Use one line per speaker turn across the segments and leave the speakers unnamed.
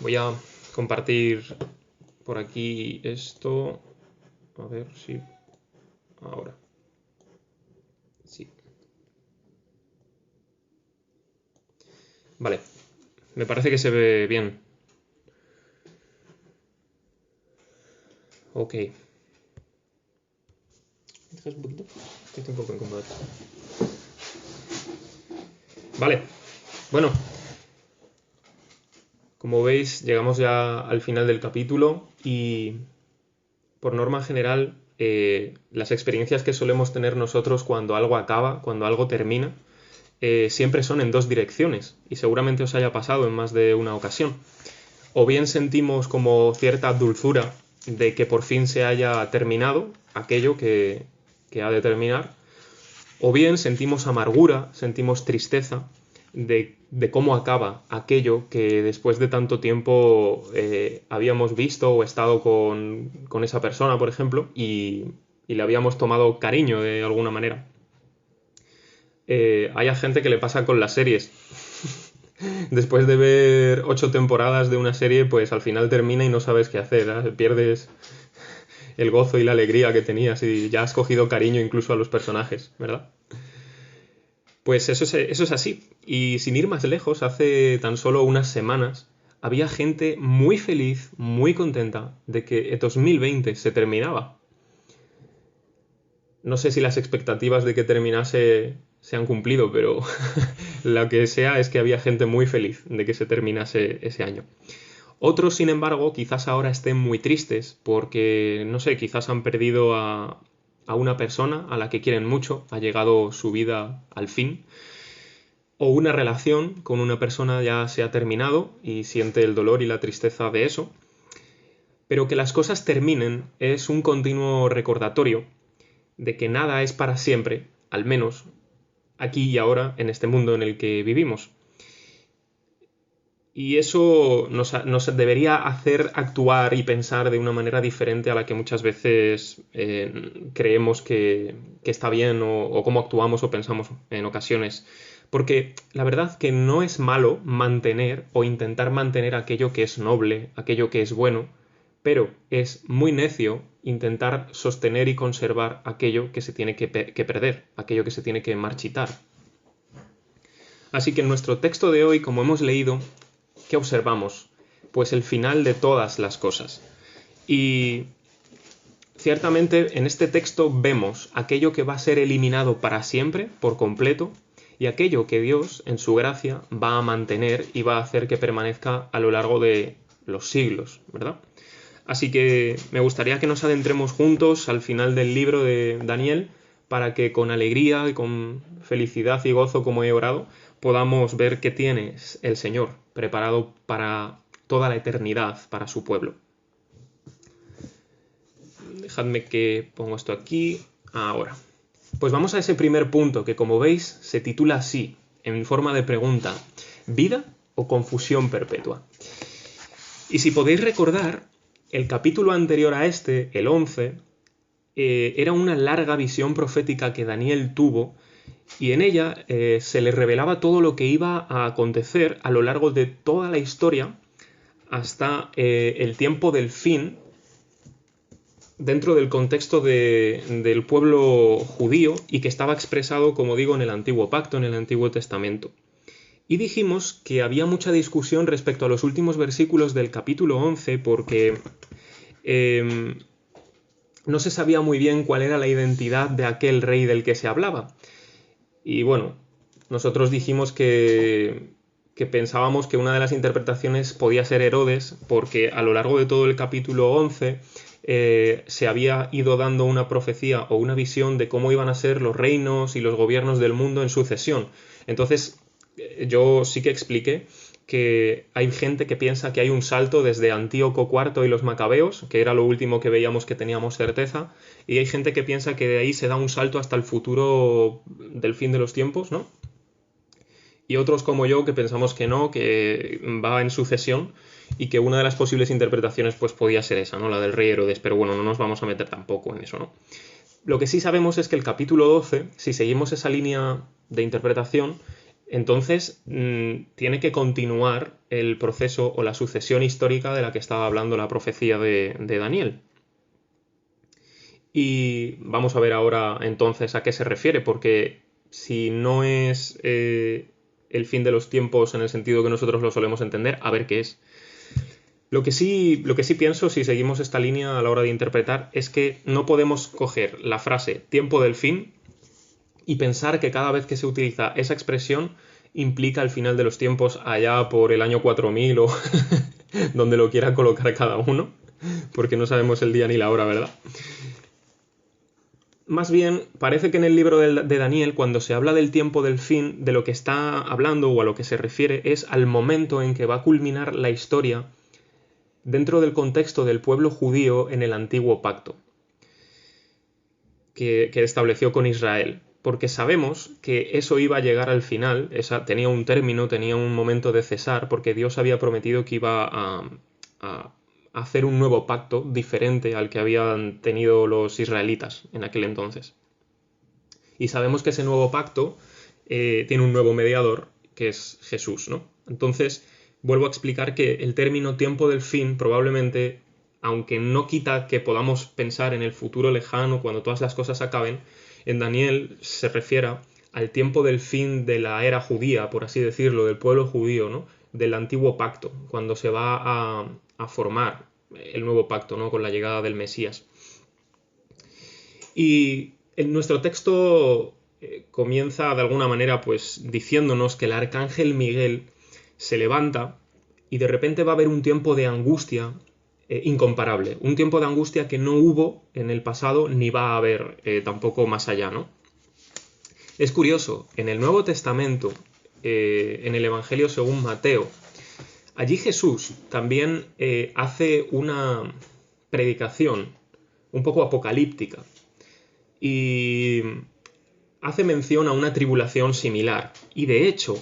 Voy a compartir por aquí esto. A ver si... Ahora. Sí. Vale. Me parece que se ve bien. Ok. ¿Me dejas un poquito? Estoy un poco incómodo. Vale. Bueno. Como veis, llegamos ya al final del capítulo y por norma general, las experiencias que solemos tener nosotros cuando algo acaba, cuando algo termina, siempre son en dos direcciones y seguramente os haya pasado en más de una ocasión. O bien sentimos como cierta dulzura de que por fin se haya terminado aquello que ha de terminar, o bien sentimos amargura, sentimos tristeza de cómo acaba aquello que después de tanto tiempo habíamos visto o estado con esa persona, por ejemplo, y le habíamos tomado cariño de alguna manera. Hay gente que le pasa con las series. Después de ver 8 temporadas de una serie, pues al final termina y no sabes qué hacer, ¿eh? Pierdes el gozo y la alegría que tenías y ya has cogido cariño incluso a los personajes, ¿verdad? Pues eso es así. Y sin ir más lejos, hace tan solo unas semanas había gente muy feliz, muy contenta de que 2020 se terminaba. No sé si las expectativas de que terminase se han cumplido, pero lo que sea es que había gente muy feliz de que se terminase ese año. Otros, sin embargo, quizás ahora estén muy tristes porque, no sé, quizás han perdido a una persona a la que quieren mucho, ha llegado su vida al fin, o una relación con una persona ya se ha terminado y siente el dolor y la tristeza de eso. Pero que las cosas terminen es un continuo recordatorio de que nada es para siempre, al menos aquí y ahora en este mundo en el que vivimos. Y eso nos debería hacer actuar y pensar de una manera diferente a la que muchas veces creemos que está bien o cómo actuamos o pensamos en ocasiones. Porque la verdad que no es malo mantener o intentar mantener aquello que es noble, aquello que es bueno, pero es muy necio intentar sostener y conservar aquello que se tiene que perder, aquello que se tiene que marchitar. Así que en nuestro texto de hoy, como hemos leído, ¿qué observamos? Pues el final de todas las cosas. Y ciertamente en este texto vemos aquello que va a ser eliminado para siempre, por completo, y aquello que Dios, en su gracia, va a mantener y va a hacer que permanezca a lo largo de los siglos, ¿verdad? Así que me gustaría que nos adentremos juntos al final del libro de Daniel para que con alegría y con felicidad y gozo, como he orado, podamos ver qué tiene el Señor preparado para toda la eternidad, para su pueblo. Dejadme que pongo esto aquí. Ahora. Pues vamos a ese primer punto que, como veis, se titula así, en forma de pregunta: ¿vida o confusión perpetua? Y si podéis recordar, el capítulo anterior a este, el 11, era una larga visión profética que Daniel tuvo y en ella se le revelaba todo lo que iba a acontecer a lo largo de toda la historia hasta el tiempo del fin dentro del contexto del pueblo judío y que estaba expresado, como digo, en el Antiguo Pacto, en el Antiguo Testamento. Y dijimos que había mucha discusión respecto a los últimos versículos del capítulo 11 porque no se sabía muy bien cuál era la identidad de aquel rey del que se hablaba. Y bueno, nosotros dijimos que pensábamos que una de las interpretaciones podía ser Herodes, porque a lo largo de todo el capítulo 11 se había ido dando una profecía o una visión de cómo iban a ser los reinos y los gobiernos del mundo en sucesión. Entonces, yo sí que expliqué que hay gente que piensa que hay un salto desde Antíoco IV y los Macabeos, que era lo último que veíamos que teníamos certeza, y hay gente que piensa que de ahí se da un salto hasta el futuro del fin de los tiempos, ¿no? Y otros como yo que pensamos que no, que va en sucesión y que una de las posibles interpretaciones pues podía ser esa, ¿no? La del rey Herodes, pero bueno, no nos vamos a meter tampoco en eso, ¿no? Lo que sí sabemos es que el capítulo 12, si seguimos esa línea de interpretación, Entonces, tiene que continuar el proceso o la sucesión histórica de la que estaba hablando la profecía de Daniel. Y vamos a ver ahora entonces a qué se refiere, porque si no es el fin de los tiempos en el sentido que nosotros lo solemos entender, a ver qué es. Lo que sí pienso, si seguimos esta línea a la hora de interpretar, es que no podemos coger la frase tiempo del fin y pensar que cada vez que se utiliza esa expresión implica el final de los tiempos allá por el año 4000 o donde lo quiera colocar cada uno, porque no sabemos el día ni la hora, ¿verdad? Más bien, parece que en el libro de Daniel, cuando se habla del tiempo del fin, de lo que está hablando o a lo que se refiere es al momento en que va a culminar la historia dentro del contexto del pueblo judío en el antiguo pacto que estableció con Israel. Porque sabemos que eso iba a llegar al final, tenía un término, tenía un momento de cesar, porque Dios había prometido que iba a hacer un nuevo pacto diferente al que habían tenido los israelitas en aquel entonces. Y sabemos que ese nuevo pacto tiene un nuevo mediador, que es Jesús, ¿no? Entonces, vuelvo a explicar que el término tiempo del fin probablemente, aunque no quita que podamos pensar en el futuro lejano, cuando todas las cosas acaben, en Daniel se refiere al tiempo del fin de la era judía, por así decirlo, del pueblo judío, ¿no? Del antiguo pacto, cuando se va a formar el nuevo pacto, ¿no? Con la llegada del Mesías. Y en nuestro texto comienza de alguna manera pues diciéndonos que el arcángel Miguel se levanta y de repente va a haber un tiempo de angustia incomparable, un tiempo de angustia que no hubo en el pasado ni va a haber tampoco más allá, ¿no? Es curioso, en el Nuevo Testamento, en el Evangelio según Mateo, allí Jesús también hace una predicación un poco apocalíptica y hace mención a una tribulación similar. Y de hecho,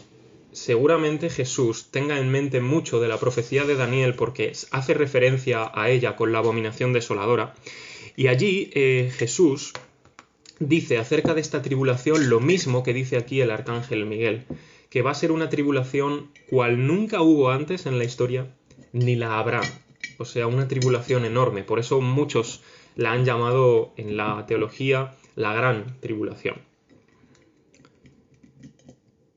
seguramente Jesús tenga en mente mucho de la profecía de Daniel porque hace referencia a ella con la abominación desoladora. Y allí Jesús dice acerca de esta tribulación lo mismo que dice aquí el arcángel Miguel, que va a ser una tribulación cual nunca hubo antes en la historia, ni la habrá. O sea, una tribulación enorme. Por eso muchos la han llamado en la teología la gran tribulación.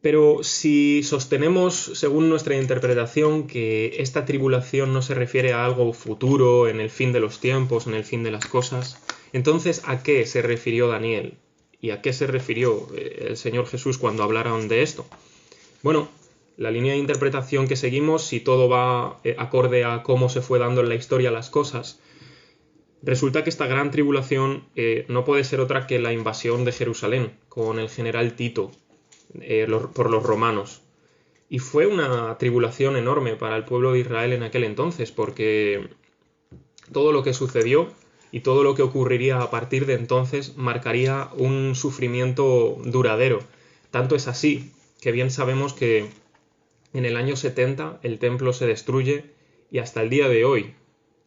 Pero si sostenemos, según nuestra interpretación, que esta tribulación no se refiere a algo futuro, en el fin de los tiempos, en el fin de las cosas, entonces ¿a qué se refirió Daniel? ¿Y a qué se refirió el Señor Jesús cuando hablaron de esto? Bueno, la línea de interpretación que seguimos, si todo va acorde a cómo se fue dando en la historia las cosas, resulta que esta gran tribulación no puede ser otra que la invasión de Jerusalén con el general Tito por los romanos. Y fue una tribulación enorme para el pueblo de Israel en aquel entonces, porque todo lo que sucedió y todo lo que ocurriría a partir de entonces marcaría un sufrimiento duradero. Tanto es así que bien sabemos que en el año 70 el templo se destruye y hasta el día de hoy,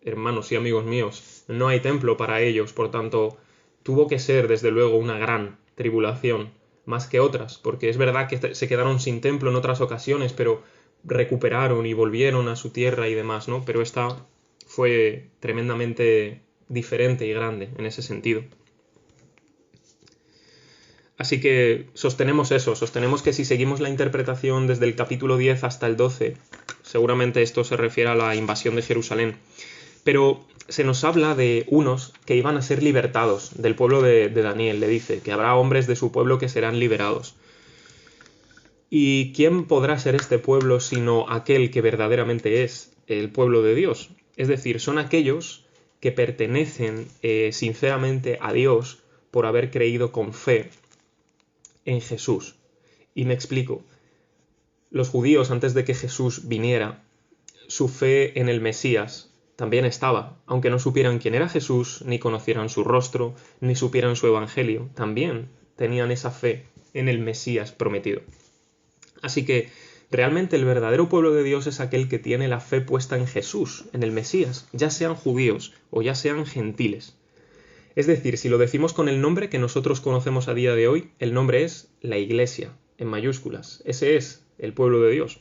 hermanos y amigos míos, no hay templo para ellos, por tanto, tuvo que ser desde luego una gran tribulación, más que otras, porque es verdad que se quedaron sin templo en otras ocasiones, pero recuperaron y volvieron a su tierra y demás, ¿no? Pero esta fue tremendamente diferente y grande en ese sentido. Así que sostenemos eso, sostenemos que si seguimos la interpretación desde el capítulo 10 hasta el 12, seguramente esto se refiere a la invasión de Jerusalén. Pero se nos habla de unos que iban a ser libertados, del pueblo de Daniel, le dice, que habrá hombres de su pueblo que serán liberados. ¿Y quién podrá ser este pueblo sino aquel que verdaderamente es el pueblo de Dios? Es decir, son aquellos que pertenecen sinceramente a Dios por haber creído con fe en Jesús. Y me explico. Los judíos, antes de que Jesús viniera, su fe en el Mesías también estaba, aunque no supieran quién era Jesús, ni conocieran su rostro, ni supieran su evangelio, también tenían esa fe en el Mesías prometido. Así que realmente el verdadero pueblo de Dios es aquel que tiene la fe puesta en Jesús, en el Mesías, ya sean judíos o ya sean gentiles. Es decir, si lo decimos con el nombre que nosotros conocemos a día de hoy, el nombre es la Iglesia, en mayúsculas. Ese es el pueblo de Dios.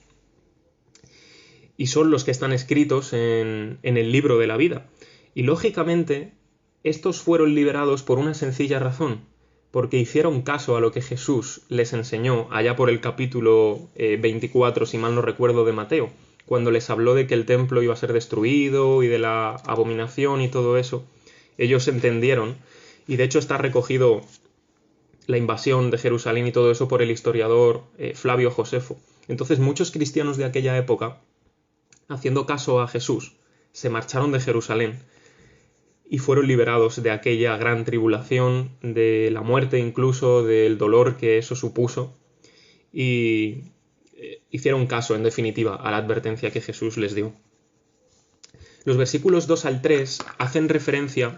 Y son los que están escritos en el libro de la vida. Y lógicamente, estos fueron liberados por una sencilla razón, porque hicieron caso a lo que Jesús les enseñó allá por el capítulo 24, si mal no recuerdo, de Mateo, cuando les habló de que el templo iba a ser destruido y de la abominación y todo eso. Ellos entendieron, y de hecho está recogido la invasión de Jerusalén y todo eso por el historiador Flavio Josefo. Entonces muchos cristianos de aquella época, haciendo caso a Jesús, se marcharon de Jerusalén y fueron liberados de aquella gran tribulación, de la muerte incluso, del dolor que eso supuso, y hicieron caso, en definitiva, a la advertencia que Jesús les dio. Los versículos 2 al 3 hacen referencia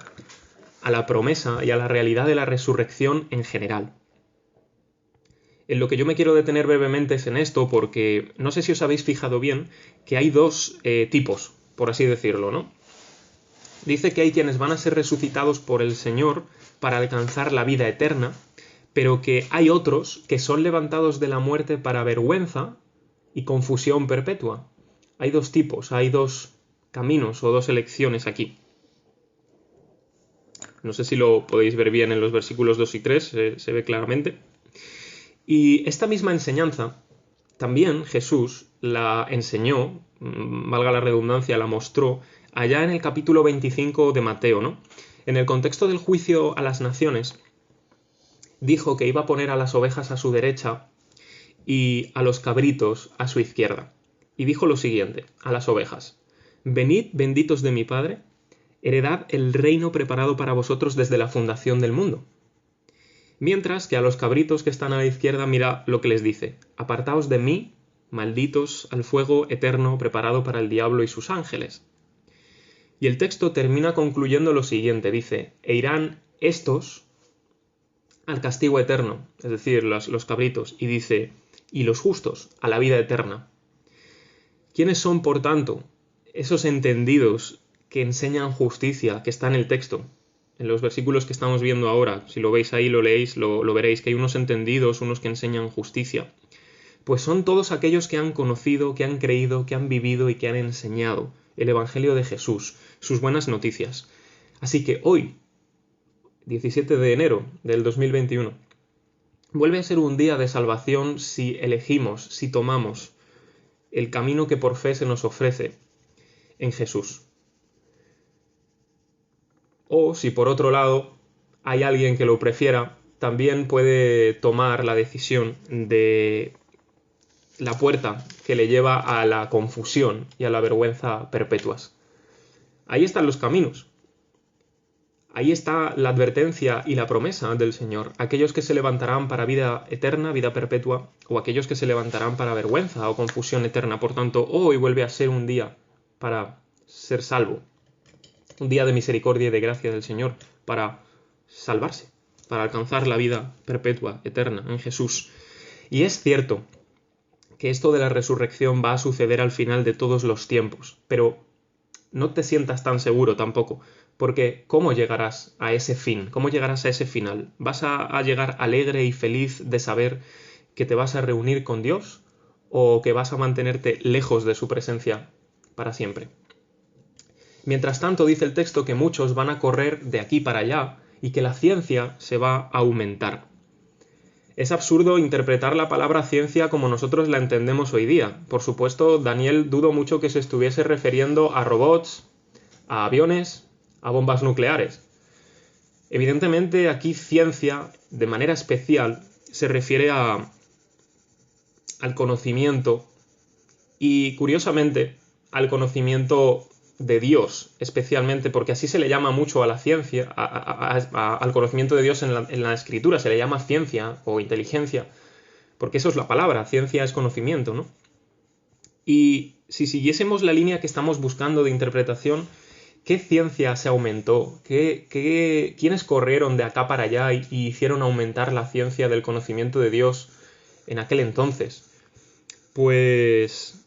a la promesa y a la realidad de la resurrección en general. En lo que yo me quiero detener brevemente es en esto, porque no sé si os habéis fijado bien que hay dos tipos, por así decirlo, ¿no? Dice que hay quienes van a ser resucitados por el Señor para alcanzar la vida eterna, pero que hay otros que son levantados de la muerte para vergüenza y confusión perpetua. Hay dos tipos, hay dos caminos o dos elecciones aquí. No sé si lo podéis ver bien en los versículos 2 y 3, se ve claramente. Y esta misma enseñanza también Jesús la enseñó, valga la redundancia, la mostró allá en el capítulo 25 de Mateo, ¿no? En el contexto del juicio a las naciones, dijo que iba a poner a las ovejas a su derecha y a los cabritos a su izquierda. Y dijo lo siguiente a las ovejas: venid, benditos de mi Padre, heredad el reino preparado para vosotros desde la fundación del mundo. Mientras que a los cabritos que están a la izquierda, mira lo que les dice: apartaos de mí, malditos, al fuego eterno preparado para el diablo y sus ángeles. Y el texto termina concluyendo lo siguiente, dice: e irán estos al castigo eterno, es decir, los cabritos, y dice: y los justos a la vida eterna. ¿Quiénes son, por tanto, esos entendidos que enseñan justicia, que está en el texto? En los versículos que estamos viendo ahora, si lo veis ahí, lo leéis, lo veréis, que hay unos entendidos, unos que enseñan justicia. Pues son todos aquellos que han conocido, que han creído, que han vivido y que han enseñado el Evangelio de Jesús, sus buenas noticias. Así que hoy, 17 de enero del 2021, vuelve a ser un día de salvación si elegimos, si tomamos el camino que por fe se nos ofrece en Jesús. O si por otro lado hay alguien que lo prefiera, también puede tomar la decisión de la puerta que le lleva a la confusión y a la vergüenza perpetuas. Ahí están los caminos. Ahí está la advertencia y la promesa del Señor. Aquellos que se levantarán para vida eterna, vida perpetua, o aquellos que se levantarán para vergüenza o confusión eterna. Por tanto, hoy vuelve a ser un día para ser salvo. Un día de misericordia y de gracia del Señor para salvarse, para alcanzar la vida perpetua, eterna, en Jesús. Y es cierto que esto de la resurrección va a suceder al final de todos los tiempos, pero no te sientas tan seguro tampoco, porque ¿cómo llegarás a ese fin? ¿Cómo llegarás a ese final? ¿Vas a llegar alegre y feliz de saber que te vas a reunir con Dios o que vas a mantenerte lejos de su presencia para siempre? Mientras tanto, dice el texto que muchos van a correr de aquí para allá y que la ciencia se va a aumentar. Es absurdo interpretar la palabra ciencia como nosotros la entendemos hoy día. Por supuesto, Daniel dudo mucho que se estuviese refiriendo a robots, a aviones, a bombas nucleares. Evidentemente, aquí ciencia, de manera especial, se refiere al conocimiento y, curiosamente, al conocimiento de Dios, especialmente, porque así se le llama mucho a la ciencia, al conocimiento de Dios en la Escritura, se le llama ciencia o inteligencia, porque eso es la palabra, ciencia es conocimiento, ¿no? Y si siguiésemos la línea que estamos buscando de interpretación, ¿qué ciencia se aumentó? ¿Quiénes corrieron de acá para allá y hicieron aumentar la ciencia del conocimiento de Dios en aquel entonces? Pues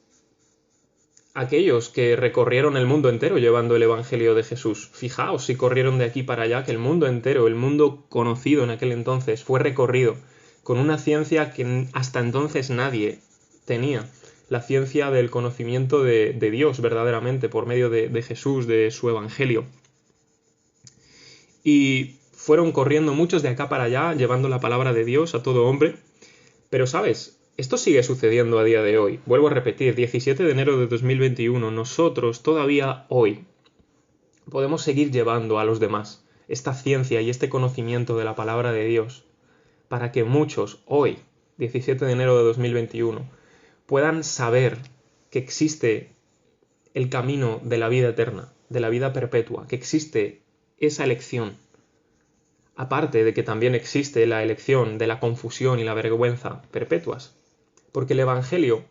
aquellos que recorrieron el mundo entero llevando el Evangelio de Jesús. Fijaos si corrieron de aquí para allá, que el mundo entero, el mundo conocido en aquel entonces, fue recorrido con una ciencia que hasta entonces nadie tenía, la ciencia del conocimiento de Dios verdaderamente por medio de Jesús, de su evangelio. Y fueron corriendo muchos de acá para allá, llevando la palabra de Dios a todo hombre. Pero, ¿sabes? Esto sigue sucediendo a día de hoy. Vuelvo a repetir, 17 de enero de 2021, nosotros todavía hoy podemos seguir llevando a los demás esta ciencia y este conocimiento de la palabra de Dios para que muchos hoy, 17 de enero de 2021, puedan saber que existe el camino de la vida eterna, de la vida perpetua, que existe esa elección. Aparte de que también existe la elección de la confusión y la vergüenza perpetuas. Porque el Evangelio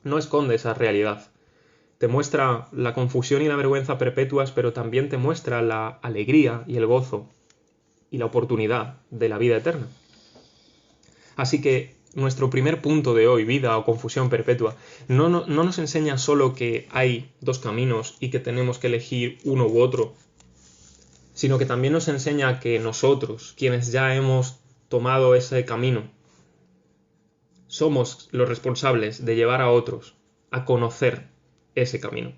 no esconde esa realidad. Te muestra la confusión y la vergüenza perpetuas, pero también te muestra la alegría y el gozo y la oportunidad de la vida eterna. Así que nuestro primer punto de hoy, vida o confusión perpetua, no nos enseña solo que hay dos caminos y que tenemos que elegir uno u otro, sino que también nos enseña que nosotros, quienes ya hemos tomado ese camino, somos los responsables de llevar a otros a conocer ese camino.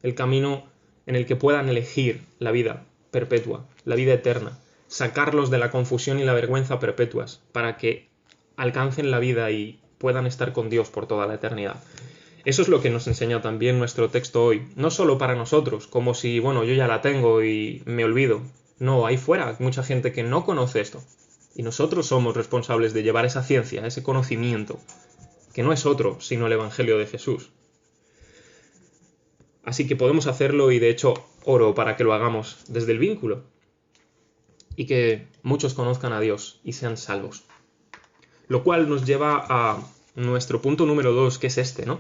El camino en el que puedan elegir la vida perpetua, la vida eterna, sacarlos de la confusión y la vergüenza perpetuas para que alcancen la vida y puedan estar con Dios por toda la eternidad. Eso es lo que nos enseña también nuestro texto hoy. No solo para nosotros, como si, bueno, yo ya la tengo y me olvido. No, ahí fuera hay mucha gente que no conoce esto. Y nosotros somos responsables de llevar esa ciencia, ese conocimiento, que no es otro sino el Evangelio de Jesús. Así que podemos hacerlo y de hecho oro para que lo hagamos desde el vínculo. Y que muchos conozcan a Dios y sean salvos. Lo cual nos lleva a nuestro punto número 2, que es este, ¿no?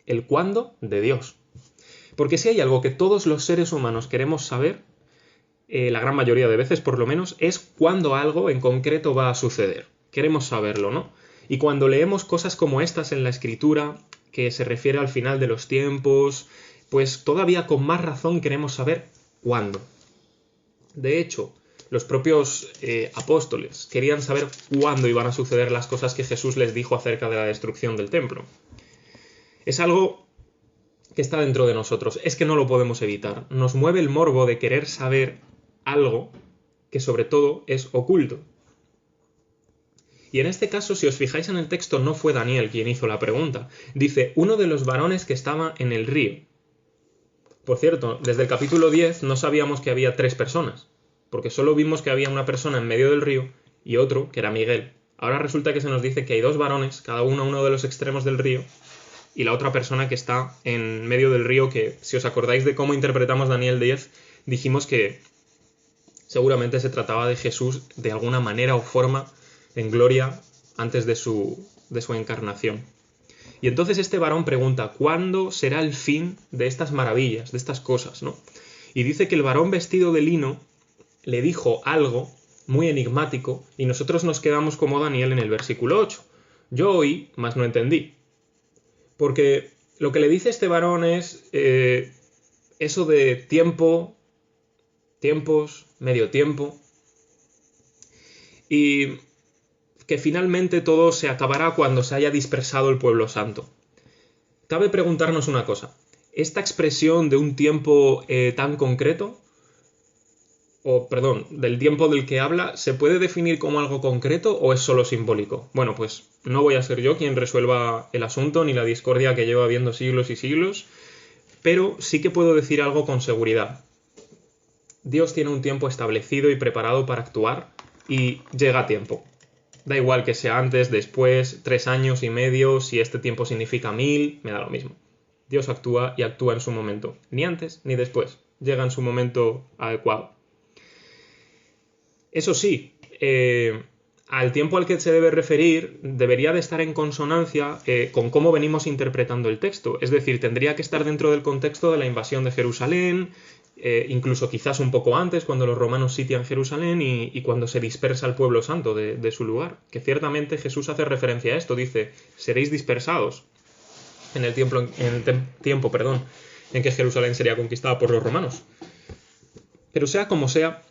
El cuándo de Dios. Porque si hay algo que todos los seres humanos queremos saber, la gran mayoría de veces por lo menos, es cuándo algo en concreto va a suceder. Queremos saberlo, ¿no? Y cuando leemos cosas como estas en la Escritura, que se refiere al final de los tiempos, pues todavía con más razón queremos saber cuándo. De hecho, los propios apóstoles querían saber cuándo iban a suceder las cosas que Jesús les dijo acerca de la destrucción del templo. Es algo que está dentro de nosotros, es que no lo podemos evitar. Nos mueve el morbo de querer saber algo que sobre todo es oculto. Y en este caso, si os fijáis en el texto, no fue Daniel quien hizo la pregunta. Dice, uno de los varones que estaba en el río. Por cierto, desde el capítulo 10 no sabíamos que había 3 personas, porque solo vimos que había una persona en medio del río y otro, que era Miguel. Ahora resulta que se nos dice que hay 2 varones, cada uno a uno de los extremos del río, y la otra persona que está en medio del río, que si os acordáis de cómo interpretamos Daniel 10, dijimos que seguramente se trataba de Jesús de alguna manera o forma en gloria antes de su encarnación. Y entonces este varón pregunta, ¿cuándo será el fin de estas maravillas, de estas cosas, ¿no? Y dice que el varón vestido de lino le dijo algo muy enigmático y nosotros nos quedamos como Daniel en el versículo 8. Yo oí, mas no entendí. Porque lo que le dice este varón es eso de tiempo, tiempos, medio tiempo, y que finalmente todo se acabará cuando se haya dispersado el pueblo santo. Cabe preguntarnos una cosa, ¿esta expresión de un tiempo tan concreto, del tiempo del que habla, ¿se puede definir como algo concreto o es solo simbólico? Bueno, pues no voy a ser yo quien resuelva el asunto ni la discordia que lleva habiendo siglos y siglos, pero sí que puedo decir algo con seguridad. Dios tiene un tiempo establecido y preparado para actuar y llega a tiempo. Da igual que sea antes, después, 3 años y medio, si este tiempo significa 1000, me da lo mismo. Dios actúa y actúa en su momento, ni antes ni después, llega en su momento adecuado. Eso sí, al tiempo al que se debe referir debería de estar en consonancia con cómo venimos interpretando el texto. Es decir, tendría que estar dentro del contexto de la invasión de Jerusalén, incluso quizás un poco antes, cuando los romanos sitian Jerusalén y cuando se dispersa el pueblo santo de su lugar. Que ciertamente Jesús hace referencia a esto, dice, seréis dispersados en el tiempo en que Jerusalén sería conquistada por los romanos. Pero sea como sea,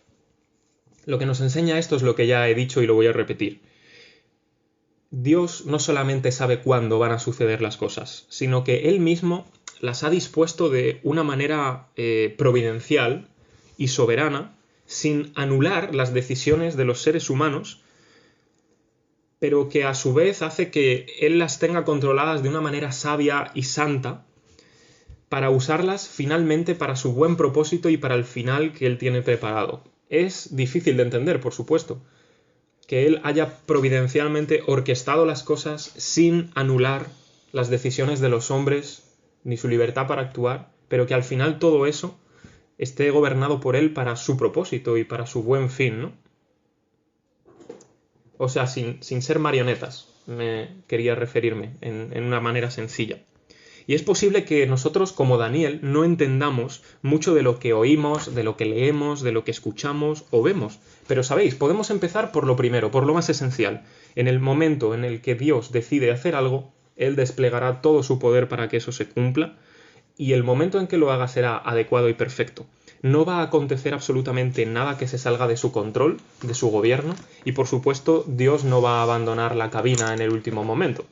Lo que nos enseña esto es lo que ya he dicho y lo voy a repetir. Dios no solamente sabe cuándo van a suceder las cosas, sino que Él mismo las ha dispuesto de una manera providencial y soberana, sin anular las decisiones de los seres humanos, pero que a su vez hace que Él las tenga controladas de una manera sabia y santa, para usarlas finalmente para su buen propósito y para el final que Él tiene preparado. Es difícil de entender, por supuesto, que Él haya providencialmente orquestado las cosas sin anular las decisiones de los hombres ni su libertad para actuar, pero que al final todo eso esté gobernado por Él para su propósito y para su buen fin, ¿no? O sea, sin ser marionetas, me quería referirme en una manera sencilla. Y es posible que nosotros, como Daniel, no entendamos mucho de lo que oímos, de lo que leemos, de lo que escuchamos o vemos. Pero sabéis, podemos empezar por lo primero, por lo más esencial. En el momento en el que Dios decide hacer algo, Él desplegará todo su poder para que eso se cumpla, y el momento en que lo haga será adecuado y perfecto. No va a acontecer absolutamente nada que se salga de su control, de su gobierno, y por supuesto Dios no va a abandonar la cabina en el último momento.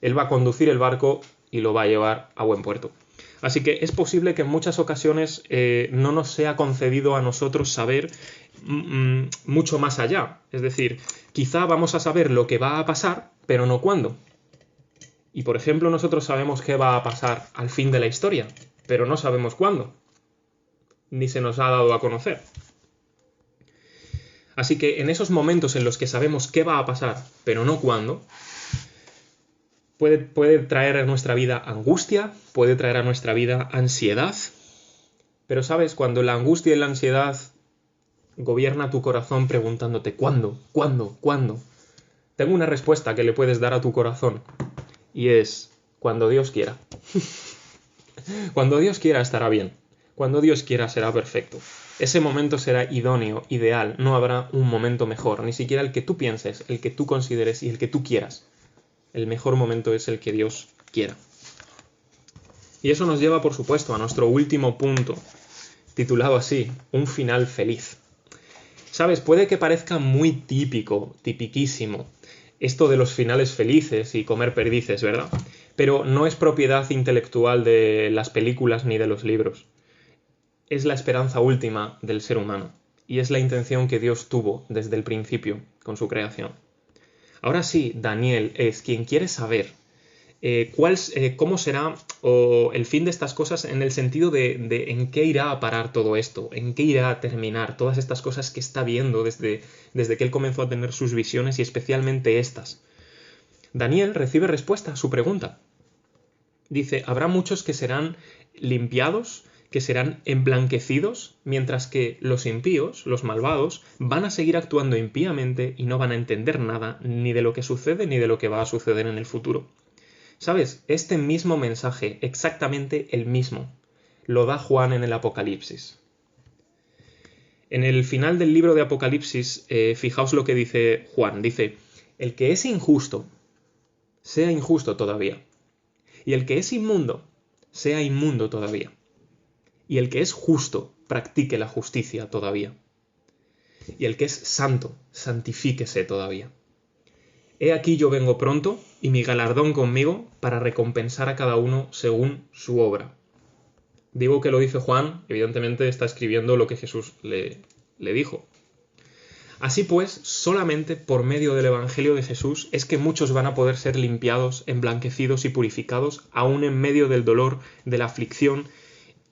Él va a conducir el barco y lo va a llevar a buen puerto. Así que es posible que en muchas ocasiones no nos sea concedido a nosotros saber mucho más allá. Es decir, quizá vamos a saber lo que va a pasar, pero no cuándo. Y por ejemplo, nosotros sabemos qué va a pasar al fin de la historia, pero no sabemos cuándo. Ni se nos ha dado a conocer. Así que en esos momentos en los que sabemos qué va a pasar, pero no cuándo, puede traer a nuestra vida angustia, puede traer a nuestra vida ansiedad. Pero sabes, cuando la angustia y la ansiedad gobierna tu corazón preguntándote ¿cuándo? ¿Cuándo? ¿Cuándo? Tengo una respuesta que le puedes dar a tu corazón, y es cuando Dios quiera. Cuando Dios quiera estará bien. Cuando Dios quiera será perfecto. Ese momento será idóneo, ideal. No habrá un momento mejor, ni siquiera el que tú pienses, el que tú consideres y el que tú quieras. El mejor momento es el que Dios quiera. Y eso nos lleva, por supuesto, a nuestro último punto, titulado así, un final feliz. Sabes, puede que parezca muy típico, tipiquísimo, esto de los finales felices y comer perdices, ¿verdad? Pero no es propiedad intelectual de las películas ni de los libros. Es la esperanza última del ser humano, y es la intención que Dios tuvo desde el principio con su creación. Ahora sí, Daniel es quien quiere saber cómo será el fin de estas cosas en el sentido de en qué irá a parar todo esto, en qué irá a terminar todas estas cosas que está viendo desde que él comenzó a tener sus visiones y especialmente estas. Daniel recibe respuesta a su pregunta. Dice, habrá muchos que serán limpiados, que serán emblanquecidos, mientras que los impíos, los malvados, van a seguir actuando impíamente y no van a entender nada ni de lo que sucede ni de lo que va a suceder en el futuro. ¿Sabes? Este mismo mensaje, exactamente el mismo, lo da Juan en el Apocalipsis. En el final del libro de Apocalipsis, fijaos lo que dice Juan. Dice, el que es injusto, sea injusto todavía. Y el que es inmundo, sea inmundo todavía. Y el que es justo, practique la justicia todavía. Y el que es santo, santifíquese todavía. He aquí yo vengo pronto, y mi galardón conmigo, para recompensar a cada uno según su obra. Digo que lo dice Juan, evidentemente está escribiendo lo que Jesús le dijo. Así pues, solamente por medio del Evangelio de Jesús es que muchos van a poder ser limpiados, emblanquecidos y purificados, aún en medio del dolor, de la aflicción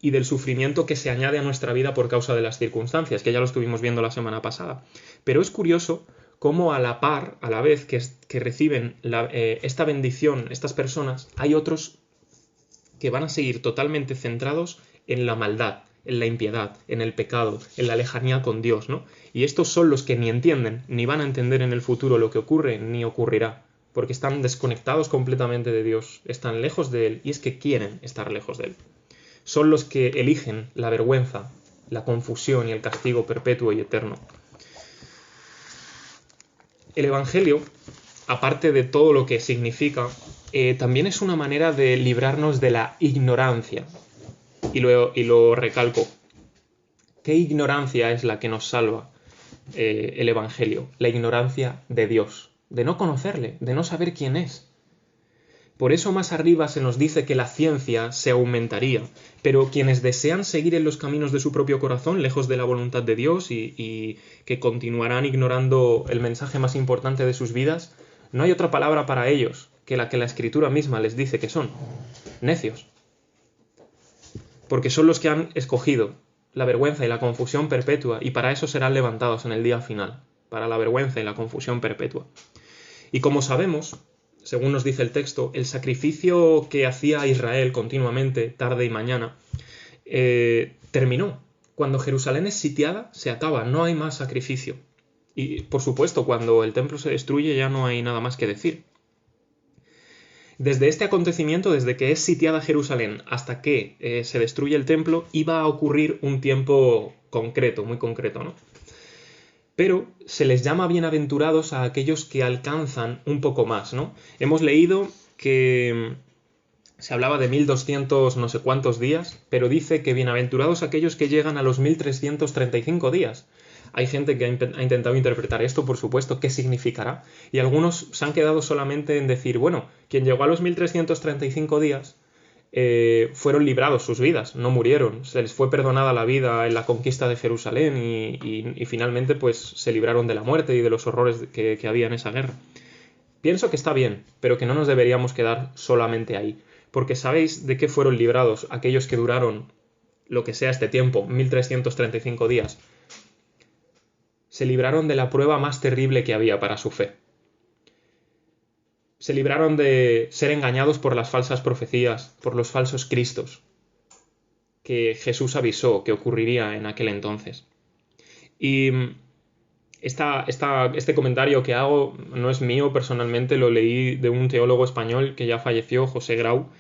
y del sufrimiento que se añade a nuestra vida por causa de las circunstancias, que ya lo estuvimos viendo la semana pasada. Pero es curioso cómo a la par, a la vez que reciben esta bendición estas personas, hay otros que van a seguir totalmente centrados en la maldad, en la impiedad, en el pecado, en la lejanía con Dios, ¿no? Y estos son los que ni entienden, ni van a entender en el futuro lo que ocurre, ni ocurrirá, porque están desconectados completamente de Dios, están lejos de Él, y es que quieren estar lejos de Él. Son los que eligen la vergüenza, la confusión y el castigo perpetuo y eterno. El Evangelio, aparte de todo lo que significa, también es una manera de librarnos de la ignorancia. Y lo recalco. ¿Qué ignorancia es la que nos salva? el Evangelio, la ignorancia de Dios, de no conocerle, de no saber quién es. Por eso más arriba se nos dice que la ciencia se aumentaría, pero quienes desean seguir en los caminos de su propio corazón, lejos de la voluntad de Dios y que continuarán ignorando el mensaje más importante de sus vidas, no hay otra palabra para ellos que la Escritura misma les dice que son: necios. Porque son los que han escogido la vergüenza y la confusión perpetua, y para eso serán levantados en el día final, para la vergüenza y la confusión perpetua. Y como sabemos, según nos dice el texto, el sacrificio que hacía Israel continuamente, tarde y mañana, terminó. Cuando Jerusalén es sitiada, se acaba, no hay más sacrificio. Y, por supuesto, cuando el templo se destruye ya no hay nada más que decir. Desde este acontecimiento, desde que es sitiada Jerusalén hasta que se destruye el templo, iba a ocurrir un tiempo concreto, muy concreto, ¿no? Pero se les llama bienaventurados a aquellos que alcanzan un poco más, ¿no? Hemos leído que se hablaba de 1200 no sé cuántos días, pero dice que bienaventurados aquellos que llegan a los 1335 días. Hay gente que ha intentado interpretar esto, por supuesto, qué significará, y algunos se han quedado solamente en decir, bueno, quien llegó a los 1335 días fueron librados sus vidas, no murieron, se les fue perdonada la vida en la conquista de Jerusalén y finalmente pues se libraron de la muerte y de los horrores que había en esa guerra. Pienso que está bien, pero que no nos deberíamos quedar solamente ahí, porque ¿sabéis de qué fueron librados aquellos que duraron lo que sea este tiempo, 1335 días? Se libraron de la prueba más terrible que había para su fe. Se libraron de ser engañados por las falsas profecías, por los falsos cristos, que Jesús avisó que ocurriría en aquel entonces. Y este comentario que hago no es mío personalmente, lo leí de un teólogo español que ya falleció, José Grau,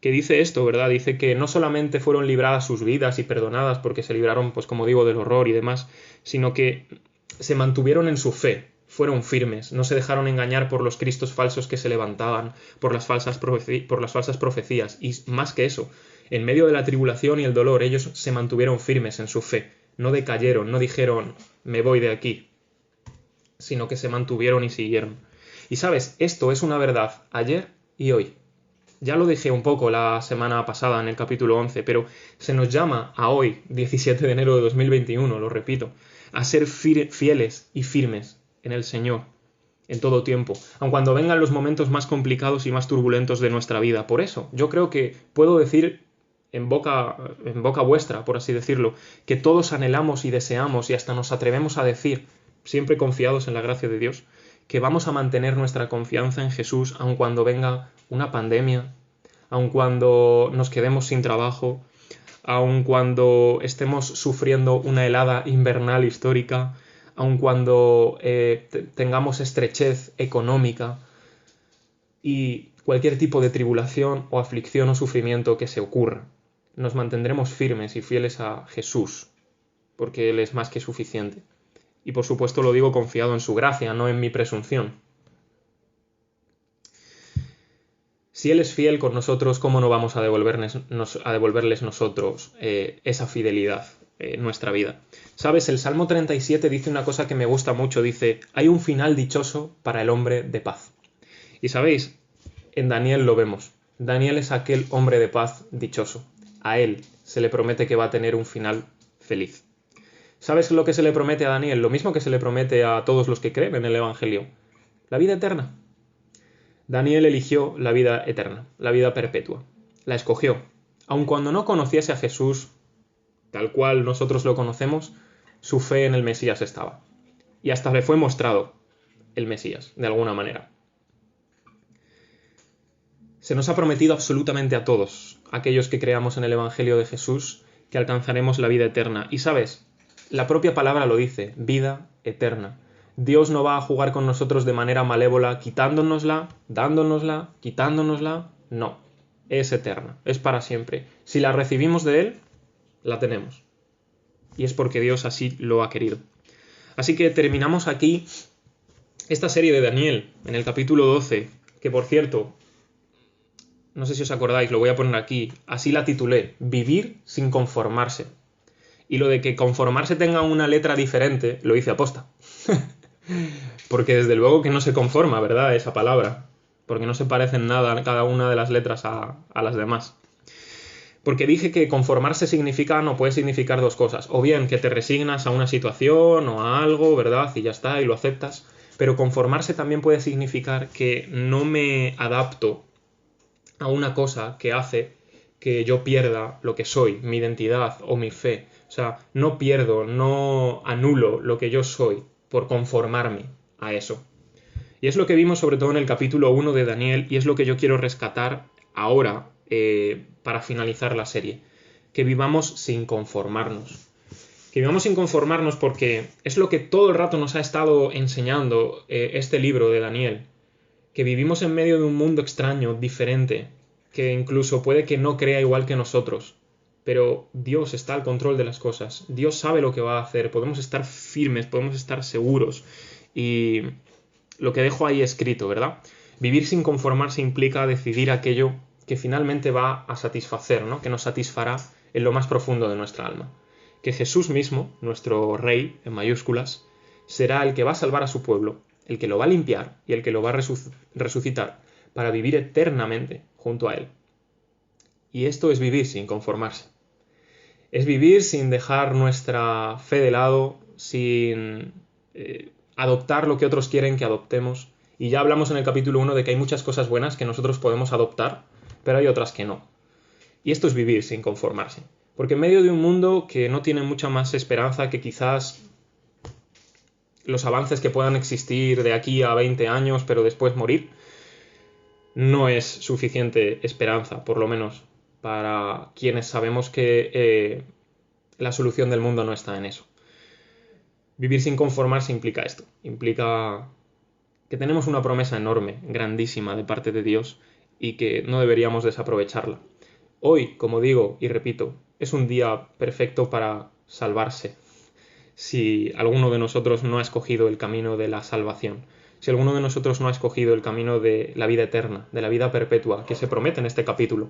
que dice esto, ¿verdad? Dice que no solamente fueron libradas sus vidas y perdonadas porque se libraron, pues como digo, del horror y demás, sino que se mantuvieron en su fe, fueron firmes, no se dejaron engañar por los cristos falsos que se levantaban, por las falsas profecías, y más que eso, en medio de la tribulación y el dolor, ellos se mantuvieron firmes en su fe, no decayeron, no dijeron, me voy de aquí, sino que se mantuvieron y siguieron. Y sabes, esto es una verdad ayer y hoy. Ya lo dije un poco la semana pasada en el capítulo 11, pero se nos llama a hoy, 17 de enero de 2021, lo repito, a ser fieles y firmes en el Señor en todo tiempo, aun cuando vengan los momentos más complicados y más turbulentos de nuestra vida. Por eso, yo creo que puedo decir en boca vuestra, por así decirlo, que todos anhelamos y deseamos y hasta nos atrevemos a decir, siempre confiados en la gracia de Dios, que vamos a mantener nuestra confianza en Jesús aun cuando venga una pandemia, aun cuando nos quedemos sin trabajo, aun cuando estemos sufriendo una helada invernal histórica, aun cuando tengamos estrechez económica y cualquier tipo de tribulación o aflicción o sufrimiento que se ocurra. Nos mantendremos firmes y fieles a Jesús, porque Él es más que suficiente. Y por supuesto lo digo confiado en su gracia, no en mi presunción. Si Él es fiel con nosotros, ¿cómo no vamos a devolverles nosotros esa fidelidad en nuestra vida? ¿Sabes? El Salmo 37 dice una cosa que me gusta mucho. Dice, hay un final dichoso para el hombre de paz. Y ¿sabéis? En Daniel lo vemos. Daniel es aquel hombre de paz dichoso. A él se le promete que va a tener un final feliz. ¿Sabes lo que se le promete a Daniel? Lo mismo que se le promete a todos los que creen en el Evangelio. La vida eterna. Daniel eligió la vida eterna, la vida perpetua. La escogió. Aun cuando no conociese a Jesús, tal cual nosotros lo conocemos, su fe en el Mesías estaba. Y hasta le fue mostrado el Mesías, de alguna manera. Se nos ha prometido absolutamente a todos, aquellos que creamos en el Evangelio de Jesús, que alcanzaremos la vida eterna. Y sabes, la propia palabra lo dice, vida eterna. Dios no va a jugar con nosotros de manera malévola, quitándonosla, dándonosla, quitándonosla. No, es eterna, es para siempre. Si la recibimos de Él, la tenemos. Y es porque Dios así lo ha querido. Así que terminamos aquí esta serie de Daniel, en el capítulo 12, que por cierto, no sé si os acordáis, lo voy a poner aquí, así la titulé, Vivir sin conformarse. Y lo de que conformarse tenga una letra diferente, lo hice aposta. Porque desde luego que no se conforma, ¿verdad? Esa palabra. Porque no se parecen nada cada una de las letras a las demás. Porque dije que conformarse significa, no puede significar dos cosas. O bien que te resignas a una situación o a algo, ¿verdad? Y ya está, y lo aceptas. Pero conformarse también puede significar que no me adapto a una cosa que hace que yo pierda lo que soy, mi identidad o mi fe. O sea, no pierdo, no anulo lo que yo soy por conformarme a eso. Y es lo que vimos sobre todo en el capítulo 1 de Daniel y es lo que yo quiero rescatar ahora para finalizar la serie. Que vivamos sin conformarnos. Que vivamos sin conformarnos porque es lo que todo el rato nos ha estado enseñando este libro de Daniel. Que vivimos en medio de un mundo extraño, diferente, que incluso puede que no crea igual que nosotros. Pero Dios está al control de las cosas. Dios sabe lo que va a hacer. Podemos estar firmes, podemos estar seguros. Y lo que dejo ahí escrito, ¿verdad? Vivir sin conformarse implica decidir aquello que finalmente va a satisfacer, ¿no? Que nos satisfará en lo más profundo de nuestra alma. Que Jesús mismo, nuestro Rey, en mayúsculas, será el que va a salvar a su pueblo, el que lo va a limpiar y el que lo va a resucitar para vivir eternamente junto a él. Y esto es vivir sin conformarse. Es vivir sin dejar nuestra fe de lado, sin adoptar lo que otros quieren que adoptemos. Y ya hablamos en el capítulo 1 de que hay muchas cosas buenas que nosotros podemos adoptar, pero hay otras que no. Y esto es vivir sin conformarse. Porque en medio de un mundo que no tiene mucha más esperanza que quizás los avances que puedan existir de aquí a 20 años, pero después morir, no es suficiente esperanza, por lo menos para quienes sabemos que la solución del mundo no está en eso. Vivir sin conformarse implica esto, implica que tenemos una promesa enorme, grandísima de parte de Dios y que no deberíamos desaprovecharla. Hoy, como digo y repito, es un día perfecto para salvarse. Si alguno de nosotros no ha escogido el camino de la salvación, si alguno de nosotros no ha escogido el camino de la vida eterna, de la vida perpetua, que se promete en este capítulo,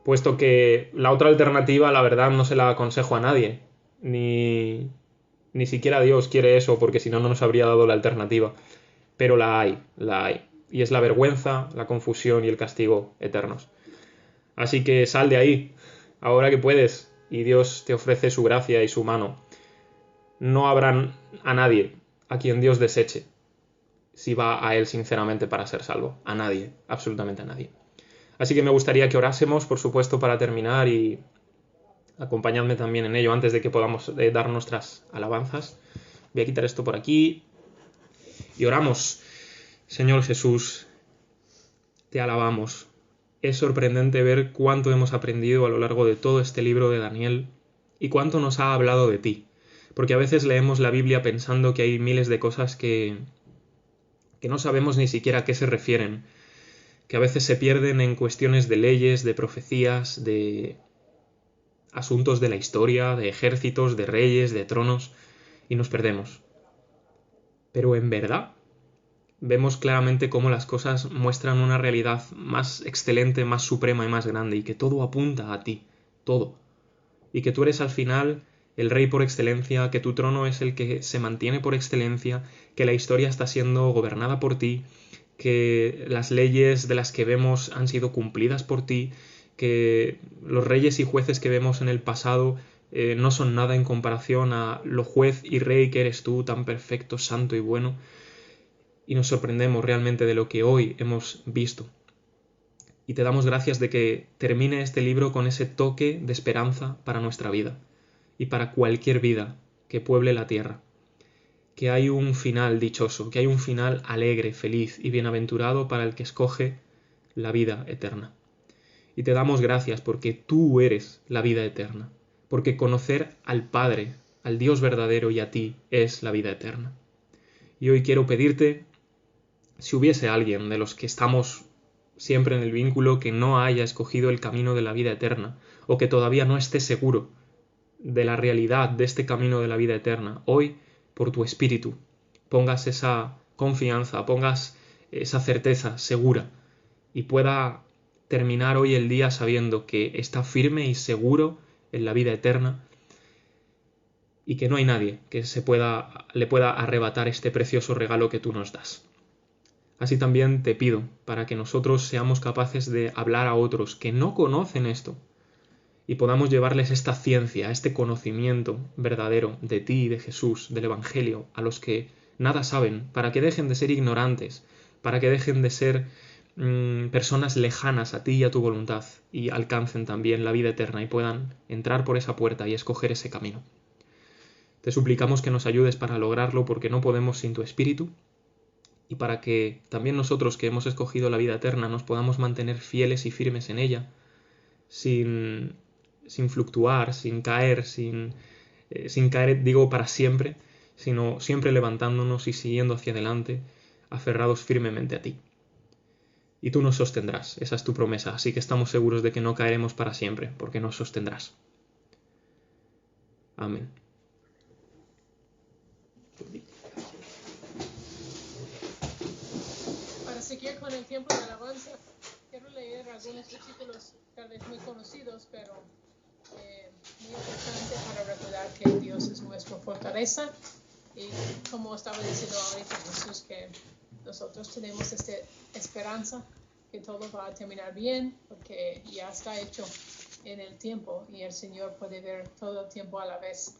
puesto que la otra alternativa, la verdad, no se la aconsejo a nadie, ni siquiera Dios quiere eso, porque si no, no nos habría dado la alternativa. Pero la hay. Y es la vergüenza, la confusión y el castigo eternos. Así que sal de ahí, ahora que puedes, y Dios te ofrece su gracia y su mano. No habrá a nadie a quien Dios deseche si va a Él sinceramente para ser salvo. A nadie, absolutamente a nadie. Así que me gustaría que orásemos, por supuesto, para terminar y acompañadme también en ello antes de que podamos dar nuestras alabanzas. Voy a quitar esto por aquí y oramos. Señor Jesús, te alabamos. Es sorprendente ver cuánto hemos aprendido a lo largo de todo este libro de Daniel y cuánto nos ha hablado de ti. Porque a veces leemos la Biblia pensando que hay miles de cosas que no sabemos ni siquiera a qué se refieren, que a veces se pierden en cuestiones de leyes, de profecías, de asuntos de la historia, de ejércitos, de reyes, de tronos, y nos perdemos. Pero en verdad vemos claramente cómo las cosas muestran una realidad más excelente, más suprema y más grande, y que todo apunta a ti, todo. Y que tú eres al final el rey por excelencia, que tu trono es el que se mantiene por excelencia, que la historia está siendo gobernada por ti, que las leyes de las que vemos han sido cumplidas por ti, que los reyes y jueces que vemos en el pasado no son nada en comparación a lo juez y rey que eres tú, tan perfecto, santo y bueno. Y nos sorprendemos realmente de lo que hoy hemos visto. Y te damos gracias de que termine este libro con ese toque de esperanza para nuestra vida y para cualquier vida que pueble la tierra. Que hay un final dichoso, que hay un final alegre, feliz y bienaventurado para el que escoge la vida eterna. Y te damos gracias porque tú eres la vida eterna, porque conocer al Padre, al Dios verdadero y a ti es la vida eterna. Y hoy quiero pedirte, si hubiese alguien de los que estamos siempre en el vínculo que no haya escogido el camino de la vida eterna, o que todavía no esté seguro de la realidad de este camino de la vida eterna, hoy, por tu espíritu, pongas esa confianza, pongas esa certeza segura y pueda terminar hoy el día sabiendo que está firme y seguro en la vida eterna, y que no hay nadie que le pueda arrebatar este precioso regalo que tú nos das. Así también te pido para que nosotros seamos capaces de hablar a otros que no conocen esto y podamos llevarles esta ciencia, este conocimiento verdadero de ti, de Jesús, del Evangelio, a los que nada saben, para que dejen de ser ignorantes, para que dejen de ser personas lejanas a ti y a tu voluntad y alcancen también la vida eterna y puedan entrar por esa puerta y escoger ese camino. Te suplicamos que nos ayudes para lograrlo porque no podemos sin tu Espíritu y para que también nosotros que hemos escogido la vida eterna nos podamos mantener fieles y firmes en ella, sin fluctuar, sin caer, digo, para siempre, sino siempre levantándonos y siguiendo hacia adelante, aferrados firmemente a ti. Y tú nos sostendrás, esa es tu promesa, así que estamos seguros de que no caeremos para siempre, porque nos sostendrás. Amén.
Para seguir con el tiempo de alabanza, quiero leer algunos versículos tal vez muy conocidos, pero muy importante para recordar que Dios es nuestra fortaleza. Y como estaba diciendo ahorita Jesús, que nosotros tenemos esta esperanza que todo va a terminar bien, porque ya está hecho en el tiempo y el Señor puede ver todo el tiempo a la vez.